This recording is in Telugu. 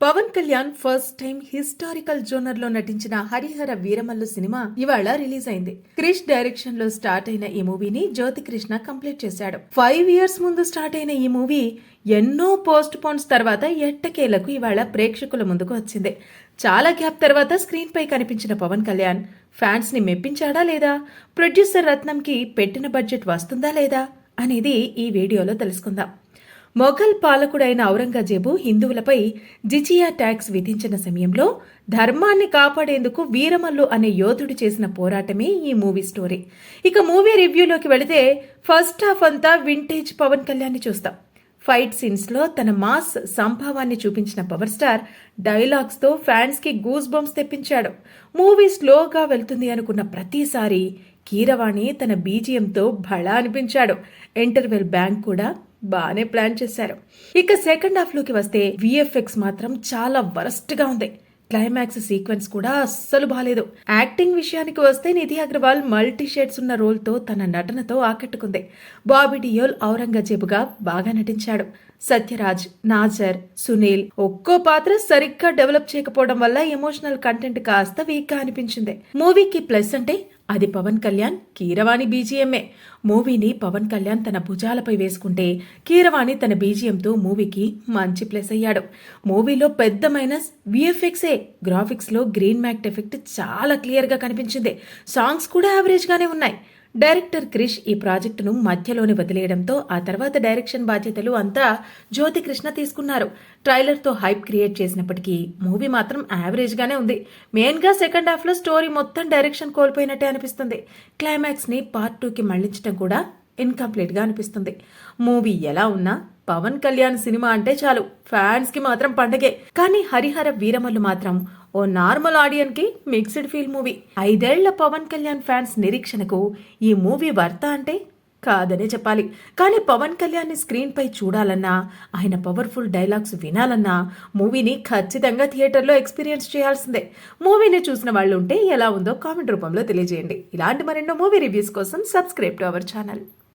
Pawan Kalyan first time historical genre లో నటించిన హరిహర వీరమల్లు సినిమా ఇవాళ రిలీజ్ అయింది. క్రిష్ డైరెక్షన్ లో స్టార్ట్ అయిన ఈ మూవీని జ్యోతి కృష్ణ కంప్లీట్ చేశాడు. 5 years ముందు స్టార్ట్ అయిన ఈ మూవీ ఎన్నో పోస్ట్ పోన్స్ తర్వాత ఎట్టకేలకు ఇవాళ ప్రేక్షకుల ముందుకు వచ్చింది. చాలా గ్యాప్ తర్వాత స్క్రీన్ పై కనిపించిన పవన్ కళ్యాణ్ ఫ్యాన్స్ ని మెప్పించాడా లేదా, ప్రొడ్యూసర్ రత్నంకి పెట్టిన బడ్జెట్ వస్తుందా లేదా అనేది ఈ వీడియోలో తెలుసుకుందాం. మొఘల్ పాలకుడైన ఔరంగజేబు హిందువులపై జిజియా ట్యాక్స్ విధించిన సమయంలో ధర్మాన్ని కాపాడేందుకు వీరమల్లు అనే యోధుడు చేసిన పోరాటమే ఈ మూవీ స్టోరీ. ఇక మూవీ రివ్యూలోకి వెళితే ఫస్ట్ హాఫ్ అంతా వింటేజ్ పవన్ కళ్యాణ్ని చూస్తాం. ఫైట్ సీన్స్ లో తన మాస్ సంభావాన్ని చూపించిన పవర్ స్టార్ డైలాగ్స్ తో ఫ్యాన్స్ కి గూస్ బంప్స్ తెప్పించాడు. మూవీ స్లోగా వెళ్తుంది అనుకున్న ప్రతిసారి కీరవాణి తన బీజిఎంతో భళా అనిపించాడు. ఇంటర్వెల్ బ్యాంక్ కూడా బానే ప్లాన్ చేశారు. ఇక సెకండ్ హాఫ్ లోకి వస్తే విఎఫ్ఎక్స్ మాత్రం చాలా వరస్ట్ గా ఉంది. క్లైమాక్స్ సీక్వెన్స్ కూడా అస్సలు బాలేదు. యాక్టింగ్ విషయానికి వస్తే నిధి అగర్వాల్ మల్టీ షేడ్స్ ఉన్న రోల్ తో తన నటనతో ఆకట్టుకుంది. బాబీ డియోల్ ఔరంగజేబుగా బాగా నటించాడు. సత్యరాజ్, నాజర్, సునీల్ ఒక్కో పాత్ర సరిగ్గా డెవలప్ చేయకపోవడం వల్ల ఎమోషనల్ కంటెంట్ కాస్త వీక్ గా అనిపించింది. మూవీకి ప్లస్ అంటే అది పవన్ కళ్యాణ్, కీరవాణి బీజిఎంఏ. మూవీని పవన్ కళ్యాణ్ తన భుజాలపై వేసుకుంటే కీరవాణి తన బీజిఎంతో మూవీకి మంచి ప్లస్ అయ్యాడు. మూవీలో పెద్ద మైనస్ విఎఫ్ఎక్సే. గ్రాఫిక్స్ లో గ్రీన్ మ్యాక్ట్ ఎఫెక్ట్ చాలా క్లియర్ గా కనిపించింది. సాంగ్స్ కూడా యావరేజ్ గానే ఉన్నాయి. డైరెక్టర్ క్రిష్ ఈ ప్రాజెక్టును మధ్యలోనే వదిలేయడంతో ఆ తర్వాత డైరెక్షన్ బాధ్యతలు అంతా జ్యోతి కృష్ణ తీసుకున్నారు. ట్రైలర్తో హైప్ క్రియేట్ చేసినప్పటికీ మూవీ మాత్రం యావరేజ్ గానే ఉంది. మెయిన్ గా సెకండ్ హాఫ్ లో స్టోరీ మొత్తం డైరెక్షన్ కోల్పోయినట్టే అనిపిస్తుంది. క్లైమాక్స్ ని పార్ట్ 2కి మళ్లించడం కూడా ఇన్కంప్లీట్ గా అనిపిస్తుంది. మూవీ ఎలా ఉన్నా పవన్ కళ్యాణ్ సినిమా అంటే చాలు ఫ్యాన్స్ కి మాత్రం పండగే. కానీ హరిహర వీరమల్లు మాత్రం ఓ నార్మల్ ఆడియన్ కి మిక్స్డ్ ఫీల్ మూవీ. 5 ఏళ్ల పవన్ కళ్యాణ్ ఫ్యాన్స్ నిరీక్షణకు ఈ మూవీ వర్త అంటే కాదనే చెప్పాలి. కానీ పవన్ కళ్యాణ్ ని స్క్రీన్ పై చూడాలన్నా, ఆయన పవర్ఫుల్ డైలాగ్స్ వినాలన్నా మూవీని ఖచ్చితంగా థియేటర్లో ఎక్స్పీరియన్స్ చేయాల్సిందే. మూవీని చూసిన వాళ్ళు ఉంటే ఎలా ఉందో కామెంట్ రూపంలో తెలియజేయండి. ఇలాంటి మరెన్నో మూవీ రివ్యూస్ కోసం సబ్స్క్రైబ్ టు అవర్ ఛానల్.